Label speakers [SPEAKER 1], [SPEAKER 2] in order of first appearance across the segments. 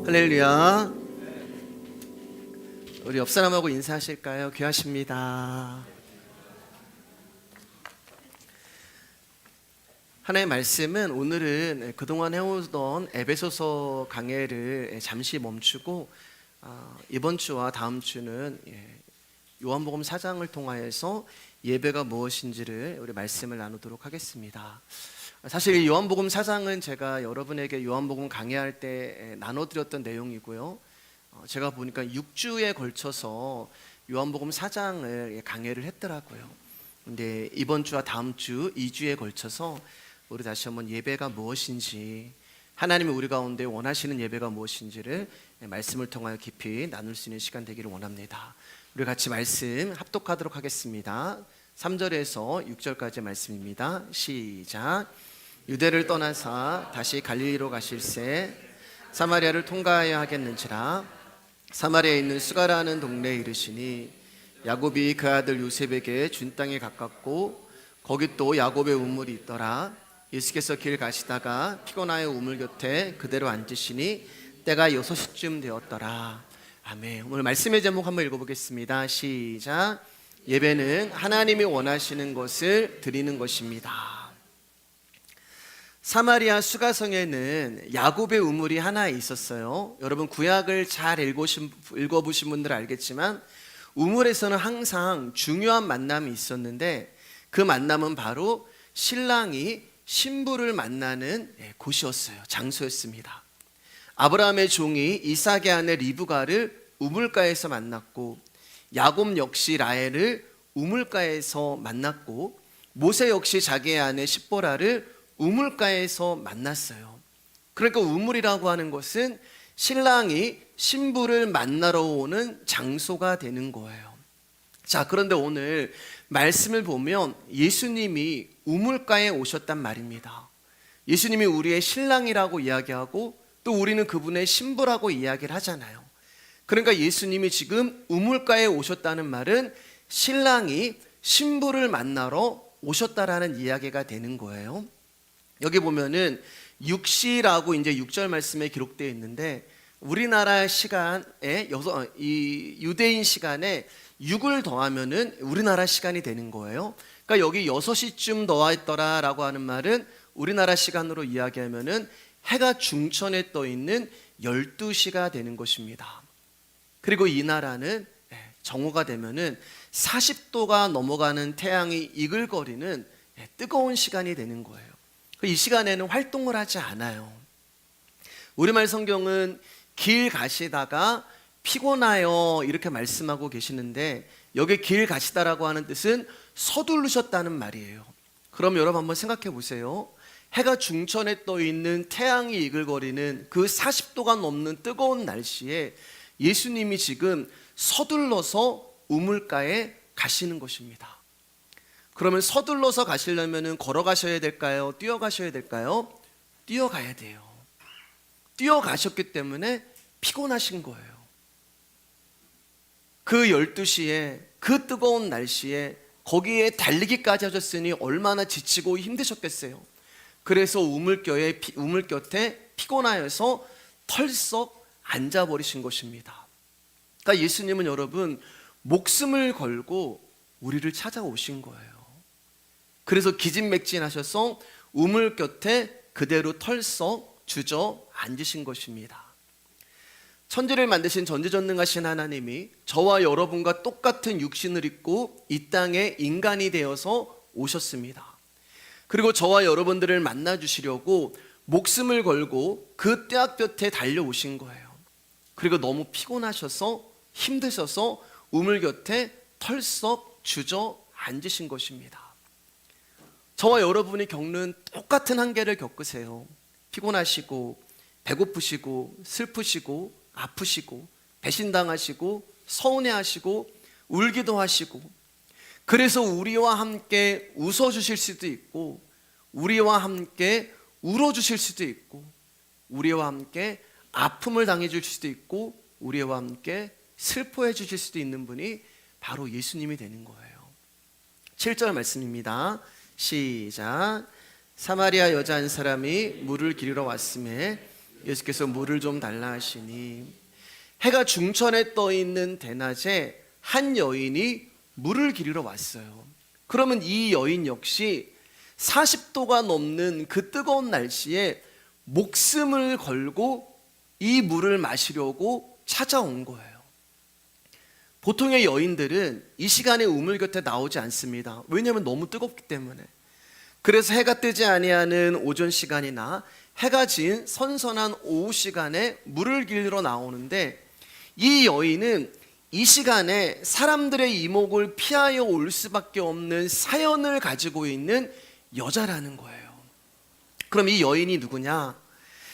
[SPEAKER 1] 할렐루야. 우리 옆 사람하고 인사하실까요? 귀하십니다. 하나의 말씀은 오늘은 그동안 해오던 에베소서 강해를 잠시 멈추고 이번 주와 다음 주는 요한복음 4장을 통하여서 예배가 무엇인지를 우리 말씀을 나누도록 하겠습니다. 사실 이 요한복음 4장은 제가 여러분에게 요한복음 강해할 때 나눠드렸던 내용이고요. 제가 보니까 6주에 걸쳐서 요한복음 4장을 강해를 했더라고요. 근데 이번 주와 다음 주 2주에 걸쳐서 우리 다시 한번 예배가 무엇인지, 하나님이 우리 가운데 원하시는 예배가 무엇인지를 말씀을 통하여 깊이 나눌 수 있는 시간 되기를 원합니다. 우리 같이 말씀 합독하도록 하겠습니다. 3절에서 6절까지 말씀입니다. 시작. 유대를 떠나사 다시 갈릴리로 가실새 사마리아를 통과하여 하겠는지라. 사마리아에 있는 수가라는 동네에 이르시니 야곱이 그 아들 요셉에게 준 땅에 가깝고 거기 또 야곱의 우물이 있더라. 예수께서 길 가시다가 피곤하여 우물 곁에 그대로 앉으시니 때가 6시쯤 되었더라. 아멘. 오늘 말씀의 제목 한번 읽어보겠습니다. 시작. 예배는 하나님이 원하시는 것을 드리는 것입니다. 사마리아 수가성에는 야곱의 우물이 하나 있었어요. 여러분 구약을 잘 읽어보신 분들은 알겠지만 우물에서는 항상 중요한 만남이 있었는데 그 만남은 바로 신랑이 신부를 만나는 곳이었어요. 장소였습니다. 아브라함의 종이 이삭의 아내 리브가를 우물가에서 만났고 야곱 역시 라헬을 우물가에서 만났고 모세 역시 자기의 아내 십보라를 우물가에서 만났어요. 그러니까 우물이라고 하는 것은 신랑이 신부를 만나러 오는 장소가 되는 거예요. 자, 그런데 오늘 말씀을 보면 예수님이 우물가에 오셨단 말입니다. 예수님이 우리의 신랑이라고 이야기하고 또 우리는 그분의 신부라고 이야기를 하잖아요. 그러니까 예수님이 지금 우물가에 오셨다는 말은 신랑이 신부를 만나러 오셨다라는 이야기가 되는 거예요. 여기 보면은 육시라고 이제 6절 말씀에 기록되어 있는데 우리나라 시간에 이 유대인 시간에 6을 더하면은 우리나라 시간이 되는 거예요. 그러니까 여기 6시쯤 더했더라라고 하는 말은 우리나라 시간으로 이야기하면은 해가 중천에 떠 있는 12시가 되는 것입니다. 그리고 이 나라는 정오가 되면은 40도가 넘어가는 태양이 이글거리는 뜨거운 시간이 되는 거예요. 이 시간에는 활동을 하지 않아요. 우리말 성경은 길 가시다가 피곤하여 이렇게 말씀하고 계시는데 여기 길 가시다라고 하는 뜻은 서두르셨다는 말이에요. 그럼 여러분 한번 생각해 보세요. 해가 중천에 떠 있는 태양이 이글거리는 그 40도가 넘는 뜨거운 날씨에 예수님이 지금 서둘러서 우물가에 가시는 것입니다. 그러면 서둘러서 가시려면 걸어가셔야 될까요? 뛰어가셔야 될까요? 뛰어가야 돼요. 뛰어가셨기 때문에 피곤하신 거예요. 그 12시에 그 뜨거운 날씨에 거기에 달리기까지 하셨으니 얼마나 지치고 힘드셨겠어요. 그래서 우물 곁에 피곤하여서 털썩 앉아버리신 것입니다. 그러니까 예수님은 여러분 목숨을 걸고 우리를 찾아오신 거예요. 그래서 기진맥진하셔서 우물 곁에 그대로 털썩 주저앉으신 것입니다. 천지를 만드신 전지전능하신 하나님이 저와 여러분과 똑같은 육신을 입고 이 땅에 인간이 되어서 오셨습니다. 그리고 저와 여러분들을 만나주시려고 목숨을 걸고 그 뙤약볕에 달려오신 거예요. 그리고 너무 피곤하셔서 힘드셔서 우물 곁에 털썩 주저앉으신 것입니다. 저와 여러분이 겪는 똑같은 한계를 겪으세요. 피곤하시고 배고프시고 슬프시고 아프시고 배신당하시고 서운해하시고 울기도 하시고 그래서 우리와 함께 웃어주실 수도 있고 우리와 함께 울어주실 수도 있고 우리와 함께 아픔을 당해줄 수도 있고 우리와 함께 슬퍼해 주실 수도 있는 분이 바로 예수님이 되는 거예요. 7절 말씀입니다. 시작. 사마리아 여자 한 사람이 물을 기르러 왔음에 예수께서 물을 좀 달라 하시니 해가 중천에 떠 있는 대낮에 한 여인이 물을 기르러 왔어요. 그러면 이 여인 역시 40도가 넘는 그 뜨거운 날씨에 목숨을 걸고 이 물을 마시려고 찾아온 거예요. 보통의 여인들은 이 시간에 우물 곁에 나오지 않습니다. 왜냐하면 너무 뜨겁기 때문에. 그래서 해가 뜨지 아니하는 오전 시간이나 해가 진 선선한 오후 시간에 물을 기르러 나오는데, 이 여인은 이 시간에 사람들의 이목을 피하여 올 수밖에 없는 사연을 가지고 있는 여자라는 거예요. 그럼 이 여인이 누구냐?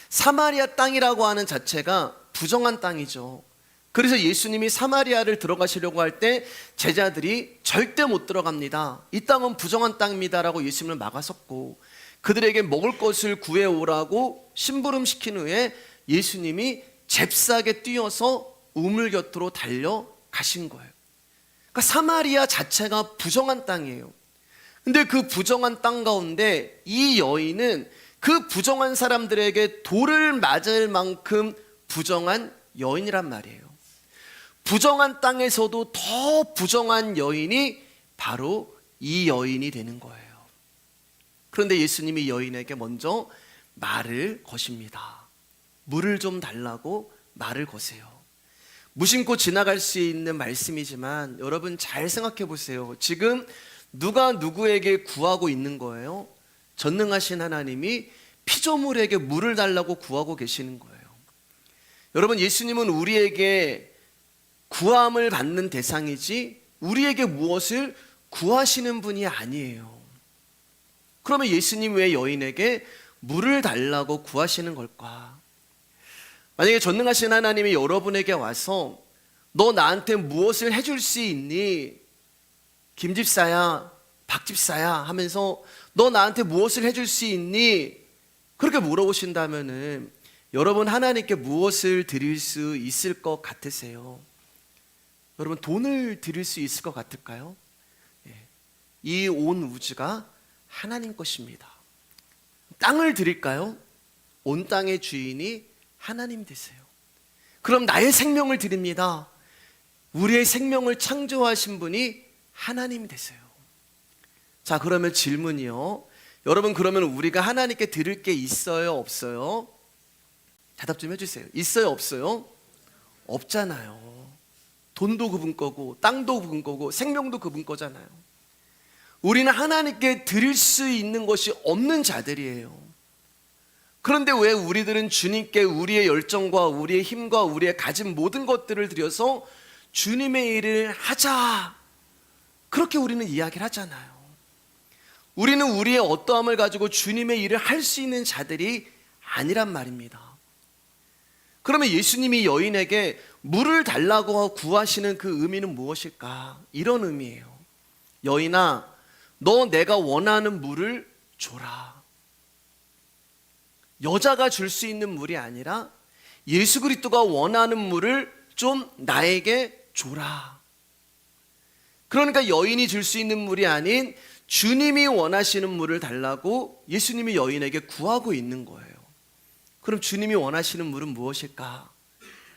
[SPEAKER 1] 사마리아 땅이라고 하는 자체가 부정한 땅이죠. 그래서 예수님이 사마리아를 들어가시려고 할 때 제자들이 절대 못 들어갑니다. 이 땅은 부정한 땅입니다라고 예수님을 막아섰고, 그들에게 먹을 것을 구해오라고 심부름시킨 후에 예수님이 잽싸게 뛰어서 우물 곁으로 달려가신 거예요. 그러니까 사마리아 자체가 부정한 땅이에요. 근데 그 부정한 땅 가운데 이 여인은 그 부정한 사람들에게 돌을 맞을 만큼 부정한 여인이란 말이에요. 부정한 땅에서도 더 부정한 여인이 바로 이 여인이 되는 거예요. 그런데 예수님이 여인에게 먼저 말을 거십니다. 물을 좀 달라고 말을 거세요. 무심코 지나갈 수 있는 말씀이지만 여러분 잘 생각해 보세요. 지금 누가 누구에게 구하고 있는 거예요? 전능하신 하나님이 피조물에게 물을 달라고 구하고 계시는 거예요. 여러분, 예수님은 우리에게 구함을 받는 대상이지 우리에게 무엇을 구하시는 분이 아니에요. 그러면 예수님 왜 여인에게 물을 달라고 구하시는 걸까? 만약에 전능하신 하나님이 여러분에게 와서 너 나한테 무엇을 해줄 수 있니? 김집사야, 박집사야 하면서 너 나한테 무엇을 해줄 수 있니? 그렇게 물어보신다면은 여러분 하나님께 무엇을 드릴 수 있을 것 같으세요? 여러분 돈을 드릴 수 있을 것 같을까요? 이 온 우주가 하나님 것입니다. 땅을 드릴까요? 온 땅의 주인이 하나님 되세요. 그럼 나의 생명을 드립니다. 우리의 생명을 창조하신 분이 하나님 되세요. 자, 그러면 질문이요. 여러분, 그러면 우리가 하나님께 드릴 게 있어요, 없어요? 대답 좀 해주세요. 있어요, 없어요? 없잖아요. 돈도 그분 거고 땅도 그분 거고 생명도 그분 거잖아요. 우리는 하나님께 드릴 수 있는 것이 없는 자들이에요. 그런데 왜 우리들은 주님께 우리의 열정과 우리의 힘과 우리의 가진 모든 것들을 들여서 주님의 일을 하자, 그렇게 우리는 이야기를 하잖아요. 우리는 우리의 어떠함을 가지고 주님의 일을 할 수 있는 자들이 아니란 말입니다. 그러면 예수님이 여인에게 물을 달라고 구하시는 그 의미는 무엇일까? 이런 의미예요. 여인아, 너 내가 원하는 물을 줘라. 여자가 줄 수 있는 물이 아니라 예수 그리스도가 원하는 물을 좀 나에게 줘라. 그러니까 여인이 줄 수 있는 물이 아닌 주님이 원하시는 물을 달라고 예수님이 여인에게 구하고 있는 거예요. 그럼 주님이 원하시는 물은 무엇일까?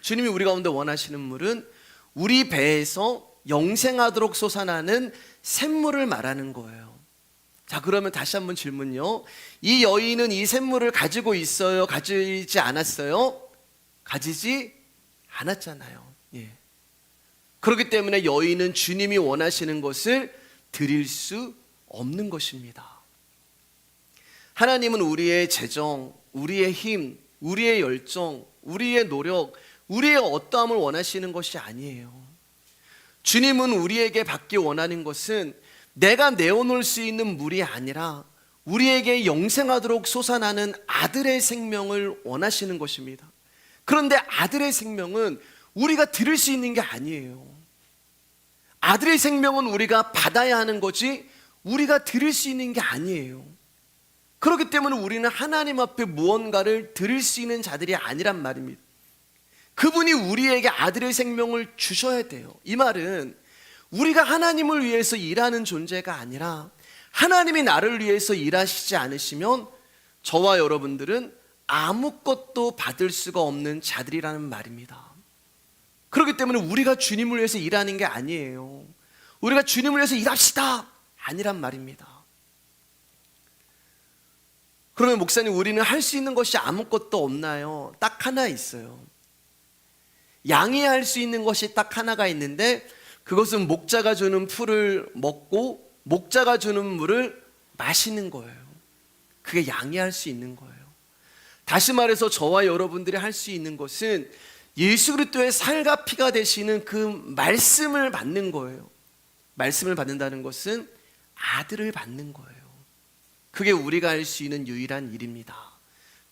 [SPEAKER 1] 주님이 우리 가운데 원하시는 물은 우리 배에서 영생하도록 솟아나는 샘물을 말하는 거예요. 자, 그러면 다시 한번 질문요. 이 여인은 이 샘물을 가지고 있어요? 가지지 않았어요? 가지지 않았잖아요. 그렇기 때문에 여인은 주님이 원하시는 것을 드릴 수 없는 것입니다. 하나님은 우리의 재정, 우리의 힘, 우리의 열정, 우리의 노력, 우리의 어떠함을 원하시는 것이 아니에요. 주님은 우리에게 받기 원하는 것은 내가 내어놓을 수 있는 물이 아니라 우리에게 영생하도록 솟아나는 아들의 생명을 원하시는 것입니다. 그런데 아들의 생명은 우리가 들을 수 있는 게 아니에요. 아들의 생명은 우리가 받아야 하는 거지 우리가 들을 수 있는 게 아니에요. 그렇기 때문에 우리는 하나님 앞에 무언가를 드릴 수 있는 자들이 아니란 말입니다. 그분이 우리에게 아들의 생명을 주셔야 돼요. 이 말은 우리가 하나님을 위해서 일하는 존재가 아니라 하나님이 나를 위해서 일하시지 않으시면 저와 여러분들은 아무것도 받을 수가 없는 자들이라는 말입니다. 그렇기 때문에 우리가 주님을 위해서 일하는 게 아니에요. 우리가 주님을 위해서 일합시다 아니란 말입니다. 그러면 목사님, 우리는 할 수 있는 것이 아무것도 없나요? 딱 하나 있어요. 양이 할 수 있는 것이 딱 하나가 있는데, 그것은 목자가 주는 풀을 먹고 목자가 주는 물을 마시는 거예요. 그게 양이 할 수 있는 거예요. 다시 말해서 저와 여러분들이 할 수 있는 것은 예수 그리스도의 살과 피가 되시는 그 말씀을 받는 거예요. 말씀을 받는다는 것은 아들을 받는 거예요. 그게 우리가 할 수 있는 유일한 일입니다.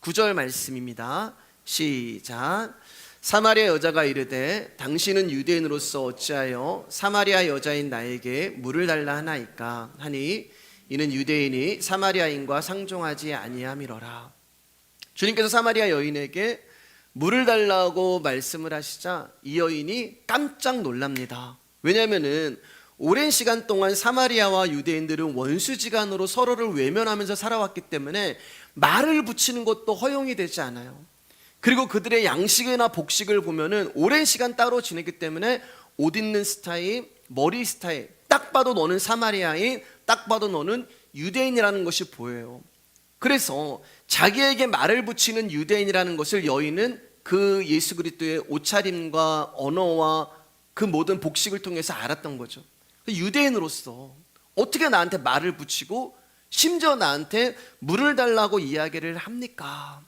[SPEAKER 1] 9절 말씀입니다. 시작. 사마리아 여자가 이르되 당신은 유대인으로서 어찌하여 사마리아 여자인 나에게 물을 달라 하나이까 하니 이는 유대인이 사마리아인과 상종하지 아니함이로라. 주님께서 사마리아 여인에게 물을 달라고 말씀을 하시자 이 여인이 깜짝 놀랍니다. 왜냐하면은 오랜 시간 동안 사마리아와 유대인들은 원수지간으로 서로를 외면하면서 살아왔기 때문에 말을 붙이는 것도 허용이 되지 않아요. 그리고 그들의 양식이나 복식을 보면은 오랜 시간 따로 지냈기 때문에 옷 입는 스타일, 머리 스타일, 딱 봐도 너는 사마리아인, 딱 봐도 너는 유대인이라는 것이 보여요. 그래서 자기에게 말을 붙이는 유대인이라는 것을 여인은 그 예수 그리스도의 옷차림과 언어와 그 모든 복식을 통해서 알았던 거죠. 유대인으로서 어떻게 나한테 말을 붙이고 심지어 나한테 물을 달라고 이야기를 합니까?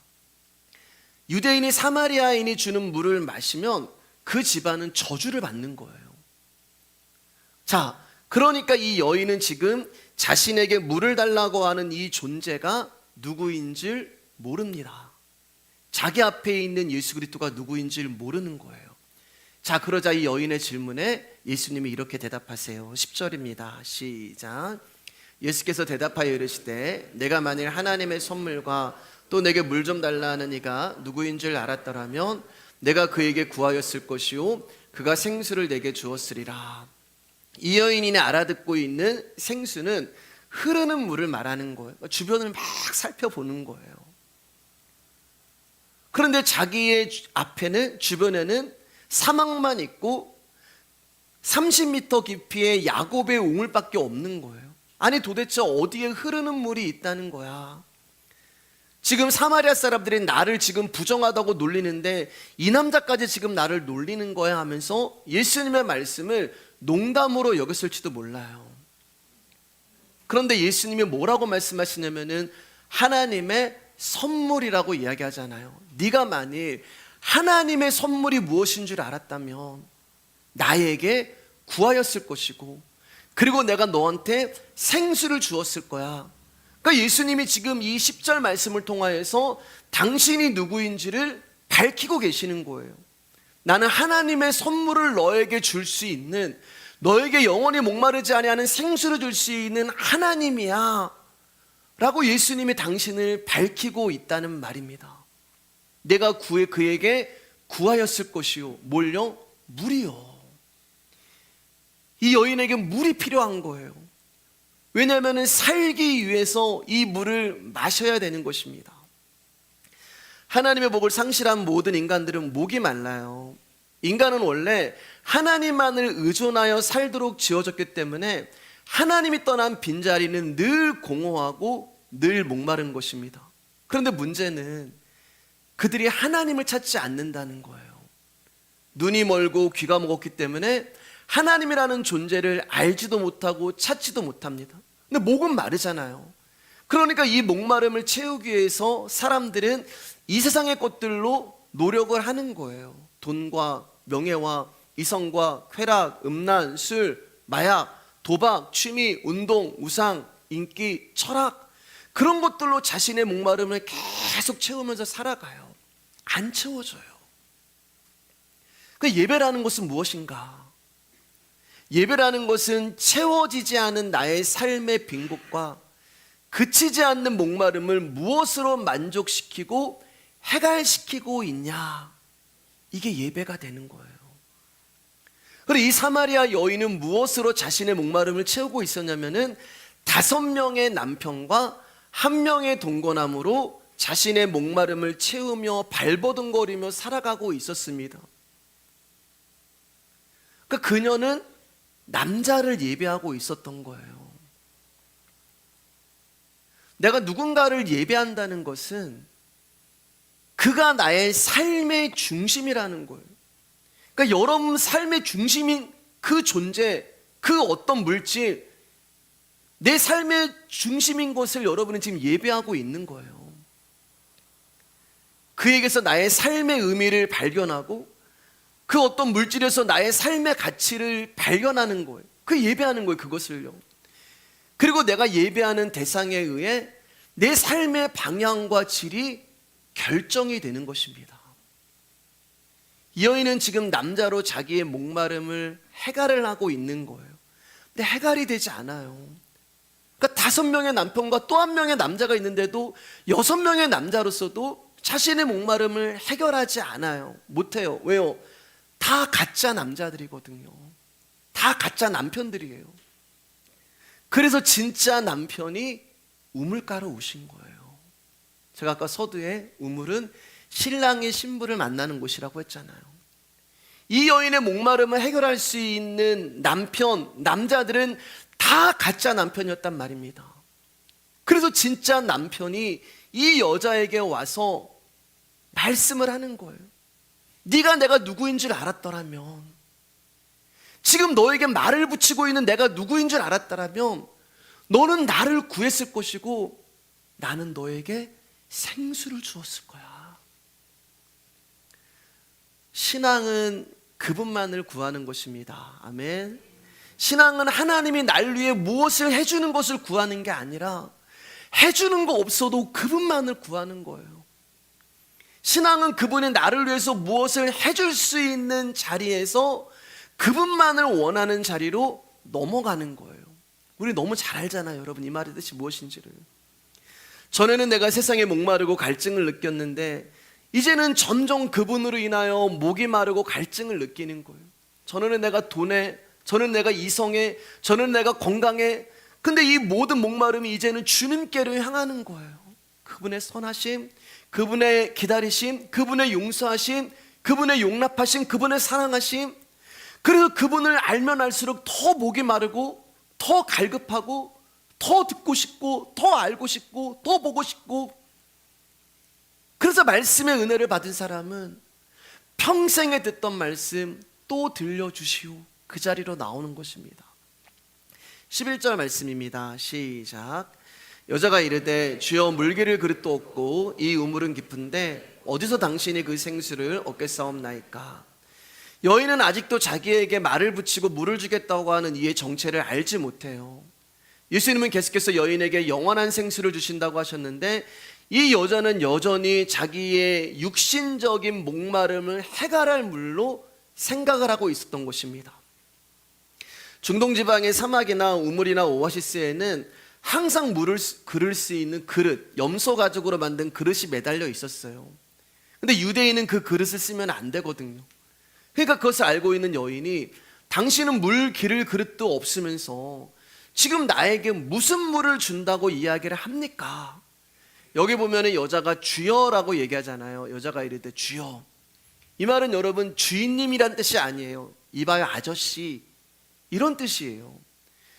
[SPEAKER 1] 유대인이 사마리아인이 주는 물을 마시면 그 집안은 저주를 받는 거예요. 자, 그러니까 이 여인은 지금 자신에게 물을 달라고 하는 이 존재가 누구인 줄 모릅니다. 자기 앞에 있는 예수 그리스도가 누구인 줄 모르는 거예요. 자, 그러자 이 여인의 질문에 예수님이 이렇게 대답하세요. 10절입니다. 시작. 예수께서 대답하여 이르시되 내가 만일 하나님의 선물과 또 내게 물 좀 달라 하는 이가 누구인 줄 알았더라면 내가 그에게 구하였을 것이요 그가 생수를 내게 주었으리라. 이 여인이 알아듣고 있는 생수는 흐르는 물을 말하는 거예요. 주변을 막 살펴보는 거예요. 그런데 자기의 앞에는, 주변에는 사막만 있고 30m 깊이의 야곱의 우물밖에 없는 거예요. 아니 도대체 어디에 흐르는 물이 있다는 거야. 지금 사마리아 사람들이 나를 지금 부정하다고 놀리는데 이 남자까지 지금 나를 놀리는 거야 하면서 예수님의 말씀을 농담으로 여겼을지도 몰라요. 그런데 예수님이 뭐라고 말씀하시냐면은 하나님의 선물이라고 이야기하잖아요. 네가 만일 하나님의 선물이 무엇인 줄 알았다면 나에게 구하였을 것이고 그리고 내가 너한테 생수를 주었을 거야. 그러니까 예수님이 지금 이 10절 말씀을 통하여서 당신이 누구인지를 밝히고 계시는 거예요. 나는 하나님의 선물을 너에게 줄 수 있는, 너에게 영원히 목마르지 아니하는 생수를 줄 수 있는 하나님이야 라고 예수님이 당신을 밝히고 있다는 말입니다. 내가 그에게 구하였을 것이요. 뭘요? 물이요. 이 여인에게 물이 필요한 거예요. 왜냐하면 살기 위해서 이 물을 마셔야 되는 것입니다. 하나님의 복을 상실한 모든 인간들은 목이 말라요. 인간은 원래 하나님만을 의존하여 살도록 지어졌기 때문에 하나님이 떠난 빈자리는 늘 공허하고 늘 목마른 것입니다. 그런데 문제는 그들이 하나님을 찾지 않는다는 거예요. 눈이 멀고 귀가 먹었기 때문에 하나님이라는 존재를 알지도 못하고 찾지도 못합니다. 근데 목은 마르잖아요. 그러니까 이 목마름을 채우기 위해서 사람들은 이 세상의 것들로 노력을 하는 거예요. 돈과 명예와 이성과 쾌락, 음란, 술, 마약, 도박, 취미, 운동, 우상, 인기, 철학, 그런 것들로 자신의 목마름을 계속 채우면서 살아가요. 안 채워져요. 그 예배라는 것은 무엇인가? 예배라는 것은 채워지지 않은 나의 삶의 빈 곳과 그치지 않는 목마름을 무엇으로 만족시키고 해갈시키고 있냐, 이게 예배가 되는 거예요. 그리고 이 사마리아 여인은 무엇으로 자신의 목마름을 채우고 있었냐면은 5명의 남편과 1명의 동거남으로 자신의 목마름을 채우며 발버둥거리며 살아가고 있었습니다. 그러니까 그녀는 남자를 예배하고 있었던 거예요. 내가 누군가를 예배한다는 것은 그가 나의 삶의 중심이라는 거예요. 그러니까 여러분 삶의 중심인 그 존재, 그 어떤 물질, 내 삶의 중심인 것을 여러분은 지금 예배하고 있는 거예요. 그에게서 나의 삶의 의미를 발견하고 그 어떤 물질에서 나의 삶의 가치를 발견하는 거예요. 그 예배하는 거예요, 그것을요. 그리고 내가 예배하는 대상에 의해 내 삶의 방향과 질이 결정이 되는 것입니다. 이 여인은 지금 남자로 자기의 목마름을 해결을 하고 있는 거예요. 근데 해결이 되지 않아요. 그러니까 5명의 남편과 또 1명의 남자가 있는데도 6명의 남자로서도 자신의 목마름을 해결하지 않아요. 못해요. 왜요? 다 가짜 남자들이거든요. 다 가짜 남편들이에요. 그래서 진짜 남편이 우물가로 오신 거예요. 제가 아까 서두에 우물은 신랑이 신부를 만나는 곳이라고 했잖아요. 이 여인의 목마름을 해결할 수 있는 남자들은 다 가짜 남편이었단 말입니다. 그래서 진짜 남편이 이 여자에게 와서 말씀을 하는 거예요. 네가 내가 누구인 줄 알았더라면, 지금 너에게 말을 붙이고 있는 내가 누구인 줄 알았더라면 너는 나를 구했을 것이고 나는 너에게 생수를 주었을 거야. 신앙은 그분만을 구하는 것입니다. 아멘. 신앙은 하나님이 날 위해 무엇을 해주는 것을 구하는 게 아니라 해주는 거 없어도 그분만을 구하는 거예요. 신앙은 그분이 나를 위해서 무엇을 해줄 수 있는 자리에서 그분만을 원하는 자리로 넘어가는 거예요. 우리 너무 잘 알잖아요, 여러분. 이 말의 뜻이 무엇인지를. 전에는 내가 세상에 목마르고 갈증을 느꼈는데 이제는 점점 그분으로 인하여 목이 마르고 갈증을 느끼는 거예요. 전에는 내가 돈에, 전에는 내가 이성에, 전에는 내가 건강에, 근데 이 모든 목마름이 이제는 주님께로 향하는 거예요. 그분의 선하심, 그분의 기다리심, 그분의 용서하심, 그분의 용납하심, 그분의 사랑하심. 그래서 그분을 알면 알수록 더 목이 마르고 더 갈급하고 더 듣고 싶고 더 알고 싶고 더 보고 싶고. 그래서 말씀의 은혜를 받은 사람은 평생에 듣던 말씀 또 들려주시오, 그 자리로 나오는 것입니다. 11절 말씀입니다. 시작. 여자가 이르되 주여 물기를 그릇도 없고 이 우물은 깊은데 어디서 당신이 그 생수를 얻겠사옵나이까. 여인은 아직도 자기에게 말을 붙이고 물을 주겠다고 하는 이의 정체를 알지 못해요. 예수님은 계속해서 여인에게 영원한 생수를 주신다고 하셨는데 이 여자는 여전히 자기의 육신적인 목마름을 해결할 물로 생각을 하고 있었던 것입니다. 중동 지방의 사막이나 우물이나 오아시스에는 항상 물을 그릴 수 있는 그릇, 염소 가죽으로 만든 그릇이 매달려 있었어요. 근데 유대인은 그 그릇을 쓰면 안 되거든요. 그러니까 그것을 알고 있는 여인이 당신은 물 기를 그릇도 없으면서 지금 나에게 무슨 물을 준다고 이야기를 합니까? 여기 보면 여자가 주여라고 얘기하잖아요. 여자가 이르되 주여. 이 말은 여러분 주인님이란 뜻이 아니에요. 이봐요 아저씨, 이런 뜻이에요.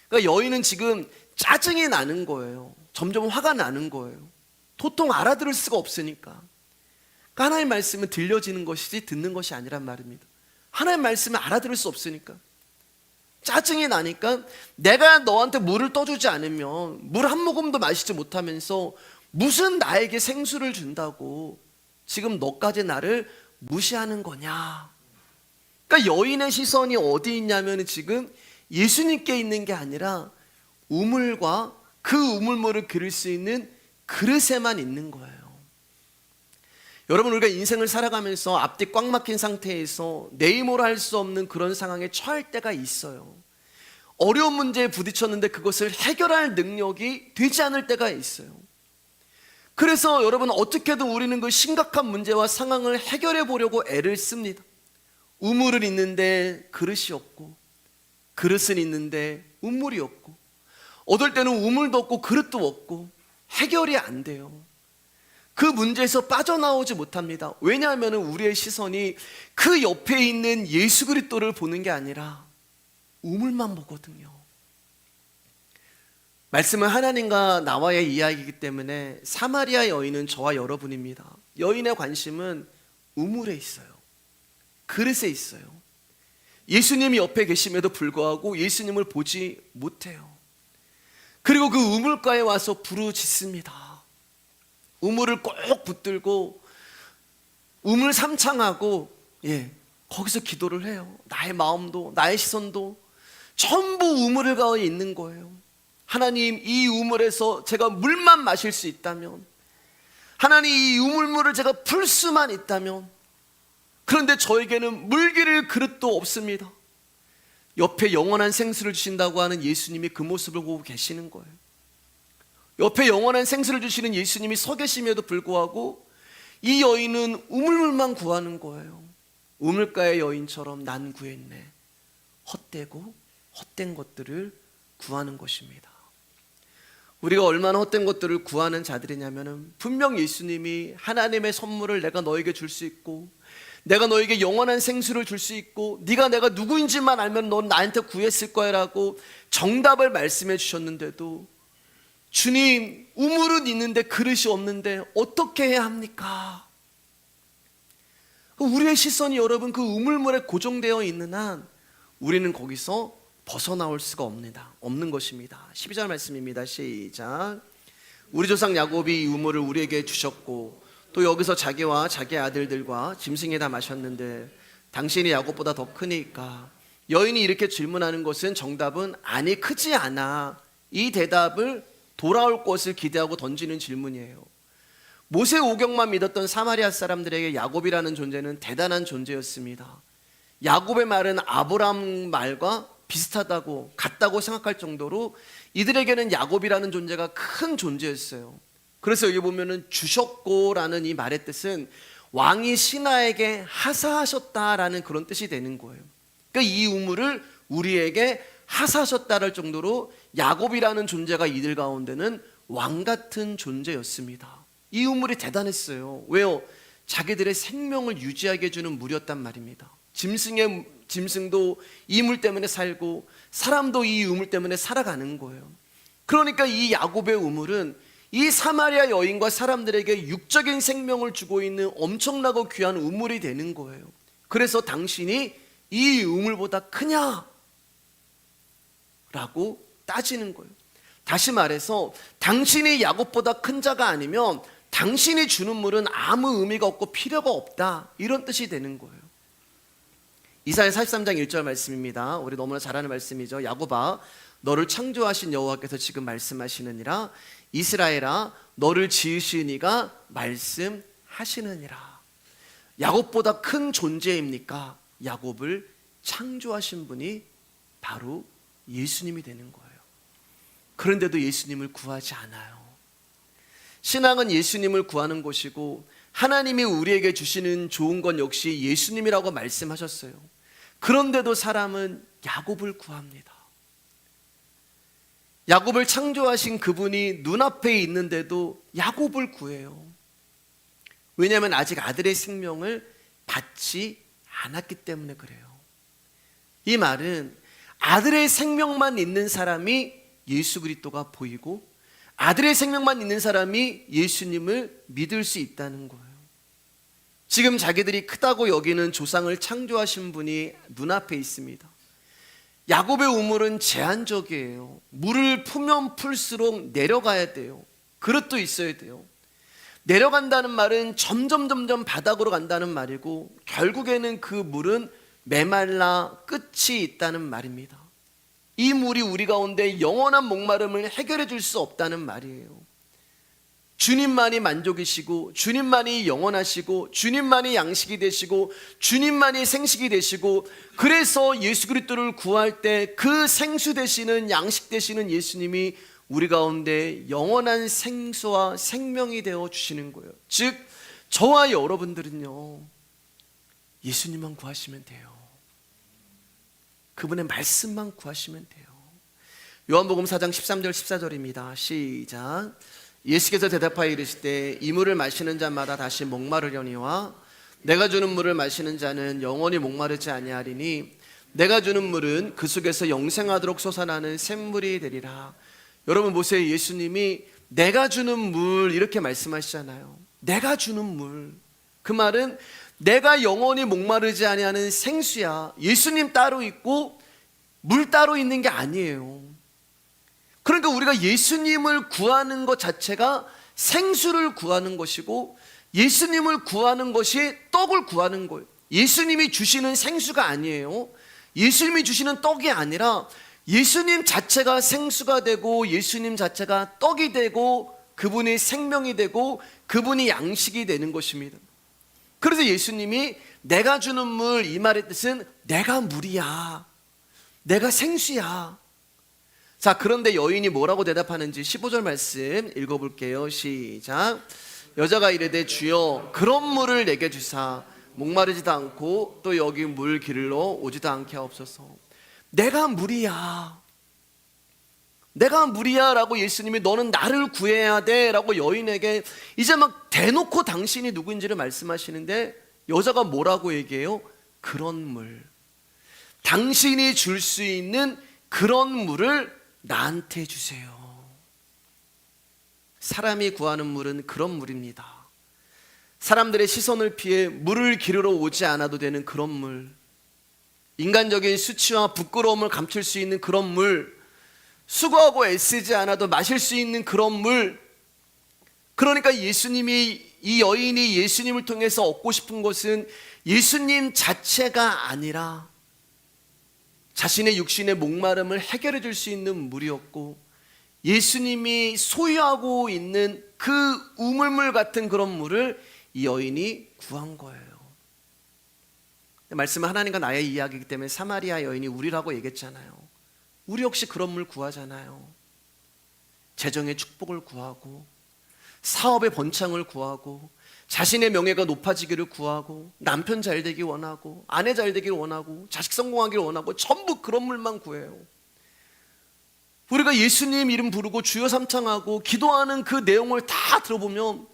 [SPEAKER 1] 그러니까 여인은 지금 짜증이 나는 거예요. 점점 화가 나는 거예요. 도통 알아들을 수가 없으니까. 그러니까 하나님의 말씀은 들려지는 것이지 듣는 것이 아니란 말입니다. 하나님의 말씀을 알아들을 수 없으니까 짜증이 나니까 내가 너한테 물을 떠주지 않으면 물 한 모금도 마시지 못하면서 무슨 나에게 생수를 준다고 지금 너까지 나를 무시하는 거냐. 그러니까 여인의 시선이 어디 있냐면 지금 예수님께 있는 게 아니라 우물과 그 우물물을 그릴 수 있는 그릇에만 있는 거예요. 여러분, 우리가 인생을 살아가면서 앞뒤 꽉 막힌 상태에서 내일모레 할 수 없는 그런 상황에 처할 때가 있어요. 어려운 문제에 부딪혔는데 그것을 해결할 능력이 되지 않을 때가 있어요. 그래서 여러분, 어떻게든 우리는 그 심각한 문제와 상황을 해결해 보려고 애를 씁니다. 우물은 있는데 그릇이 없고, 그릇은 있는데 우물이 없고, 어떨 때는 우물도 없고 그릇도 없고 해결이 안 돼요. 그 문제에서 빠져나오지 못합니다. 왜냐하면 우리의 시선이 그 옆에 있는 예수 그리스도를 보는 게 아니라 우물만 보거든요. 말씀은 하나님과 나와의 이야기이기 때문에 사마리아 여인은 저와 여러분입니다. 여인의 관심은 우물에 있어요. 그릇에 있어요. 예수님이 옆에 계심에도 불구하고 예수님을 보지 못해요. 그리고 그 우물가에 와서 부르짖습니다. 우물을 꼭 붙들고 우물 삼창하고 거기서 기도를 해요. 나의 마음도 나의 시선도 전부 우물을 가에 있는 거예요. 하나님, 이 우물에서 제가 물만 마실 수 있다면, 하나님, 이 우물물을 제가 풀 수만 있다면, 그런데 저에게는 물기를 그릇도 없습니다. 옆에 영원한 생수를 주신다고 하는 예수님이 그 모습을 보고 계시는 거예요. 옆에 영원한 생수를 주시는 예수님이 서 계심에도 불구하고 이 여인은 우물물만 구하는 거예요. 우물가의 여인처럼 난 구했네. 헛되고 헛된 것들을 구하는 것입니다. 우리가 얼마나 헛된 것들을 구하는 자들이냐면, 분명 예수님이 하나님의 선물을 내가 너에게 줄 수 있고, 내가 너에게 영원한 생수를 줄 수 있고, 네가 내가 누구인지만 알면 넌 나한테 구했을 거야 라고 정답을 말씀해 주셨는데도, 주님, 우물은 있는데 그릇이 없는데 어떻게 해야 합니까? 우리의 시선이 여러분 그 우물물에 고정되어 있는 한 우리는 거기서 벗어나올 수가 없는 것입니다. 12절 말씀입니다. 시작. 우리 조상 야곱이 이 우물을 우리에게 주셨고 또 여기서 자기와 자기 아들들과 짐승이 다 마셨는데 당신이 야곱보다 더 크니까. 여인이 이렇게 질문하는 것은 정답은 아니 크지 않아, 이 대답을 돌아올 것을 기대하고 던지는 질문이에요. 모세 오경만 믿었던 사마리아 사람들에게 야곱이라는 존재는 대단한 존재였습니다. 야곱의 말은 아브라함 말과 비슷하다고 같다고 생각할 정도로 이들에게는 야곱이라는 존재가 큰 존재였어요. 그래서 여기 보면은 주셨고라는 이 말의 뜻은 왕이 신하에게 하사하셨다라는 그런 뜻이 되는 거예요. 그러니까 이 우물을 우리에게 하사하셨다를 정도로 야곱이라는 존재가 이들 가운데는 왕 같은 존재였습니다. 이 우물이 대단했어요. 왜요? 자기들의 생명을 유지하게 해주는 물이었단 말입니다. 짐승도 이 물 때문에 살고 사람도 이 우물 때문에 살아가는 거예요. 그러니까 이 야곱의 우물은 이 사마리아 여인과 사람들에게 육적인 생명을 주고 있는 엄청나고 귀한 우물이 되는 거예요. 그래서 당신이 이 우물보다 크냐? 라고 따지는 거예요. 다시 말해서 당신이 야곱보다 큰 자가 아니면 당신이 주는 물은 아무 의미가 없고 필요가 없다, 이런 뜻이 되는 거예요. 이사야 43장 1절 말씀입니다. 우리 너무나 잘 아는 말씀이죠. 야곱아, 너를 창조하신 여호와께서 지금 말씀하시느니라. 이스라엘아, 너를 지으신 이가 말씀하시느니라. 야곱보다 큰 존재입니까? 야곱을 창조하신 분이 바로 예수님이 되는 거예요. 그런데도 예수님을 구하지 않아요. 신앙은 예수님을 구하는 것이고 하나님이 우리에게 주시는 좋은 건 역시 예수님이라고 말씀하셨어요. 그런데도 사람은 야곱을 구합니다. 야곱을 창조하신 그분이 눈앞에 있는데도 야곱을 구해요. 왜냐하면 아직 아들의 생명을 받지 않았기 때문에 그래요. 이 말은 아들의 생명만 있는 사람이 예수 그리스도가 보이고 아들의 생명만 있는 사람이 예수님을 믿을 수 있다는 거예요. 지금 자기들이 크다고 여기는 조상을 창조하신 분이 눈앞에 있습니다. 야곱의 우물은 제한적이에요. 물을 풀면 풀수록 내려가야 돼요. 그릇도 있어야 돼요. 내려간다는 말은 점점 바닥으로 간다는 말이고 결국에는 그 물은 메말라 끝이 있다는 말입니다. 이 물이 우리 가운데 영원한 목마름을 해결해 줄 수 없다는 말이에요. 주님만이 만족이시고 주님만이 영원하시고 주님만이 양식이 되시고 주님만이 생식이 되시고, 그래서 예수 그리스도를 구할 때 그 생수 되시는 양식 되시는 예수님이 우리 가운데 영원한 생수와 생명이 되어 주시는 거예요. 즉 저와 여러분들은요, 예수님만 구하시면 돼요. 그분의 말씀만 구하시면 돼요. 요한복음 4장 13절 14절입니다. 시작. 예수께서 대답하여 이르시되 이 물을 마시는 자마다 다시 목마르려니와 내가 주는 물을 마시는 자는 영원히 목마르지 아니하리니 내가 주는 물은 그 속에서 영생하도록 솟아나는 샘물이 되리라. 여러분 보세요. 예수님이 내가 주는 물 이렇게 말씀하시잖아요. 내가 주는 물. 그 말은 내가 영원히 목마르지 아니하는 생수야. 예수님 따로 있고 물 따로 있는 게 아니에요. 그러니까 우리가 예수님을 구하는 것 자체가 생수를 구하는 것이고 예수님을 구하는 것이 떡을 구하는 거예요. 예수님이 주시는 생수가 아니에요. 예수님이 주시는 떡이 아니라 예수님 자체가 생수가 되고 예수님 자체가 떡이 되고 그분이 생명이 되고 그분이 양식이 되는 것입니다. 그래서 예수님이 내가 주는 물, 이 말의 뜻은 내가 물이야, 내가 생수야. 자, 그런데 여인이 뭐라고 대답하는지 15절 말씀 읽어볼게요. 시작. 여자가 이르되 주여 그런 물을 내게 주사 목마르지도 않고 또 여기 물 길러 오지도 않게 하옵소서. 내가 물이야, 내가 물이야 라고 예수님이 너는 나를 구해야 돼 라고 여인에게 이제 막 대놓고 당신이 누구인지를 말씀하시는데 여자가 뭐라고 얘기해요? 그런 물, 당신이 줄 수 있는 그런 물을 나한테 주세요. 사람이 구하는 물은 그런 물입니다. 사람들의 시선을 피해 물을 기르러 오지 않아도 되는 그런 물, 인간적인 수치와 부끄러움을 감출 수 있는 그런 물, 수고하고 애쓰지 않아도 마실 수 있는 그런 물. 그러니까 이 여인이 예수님을 통해서 얻고 싶은 것은 예수님 자체가 아니라 자신의 육신의 목마름을 해결해 줄 수 있는 물이었고 예수님이 소유하고 있는 그 우물물 같은 그런 물을 이 여인이 구한 거예요. 말씀은 하나님과 나의 이야기이기 때문에 사마리아 여인이 우리라고 얘기했잖아요. 우리 역시 그런 물 구하잖아요. 재정의 축복을 구하고 사업의 번창을 구하고 자신의 명예가 높아지기를 구하고 남편 잘 되기 원하고 아내 잘 되기를 원하고 자식 성공하기를 원하고 전부 그런 물만 구해요. 우리가 예수님 이름 부르고 주여 삼창하고 기도하는 그 내용을 다 들어보면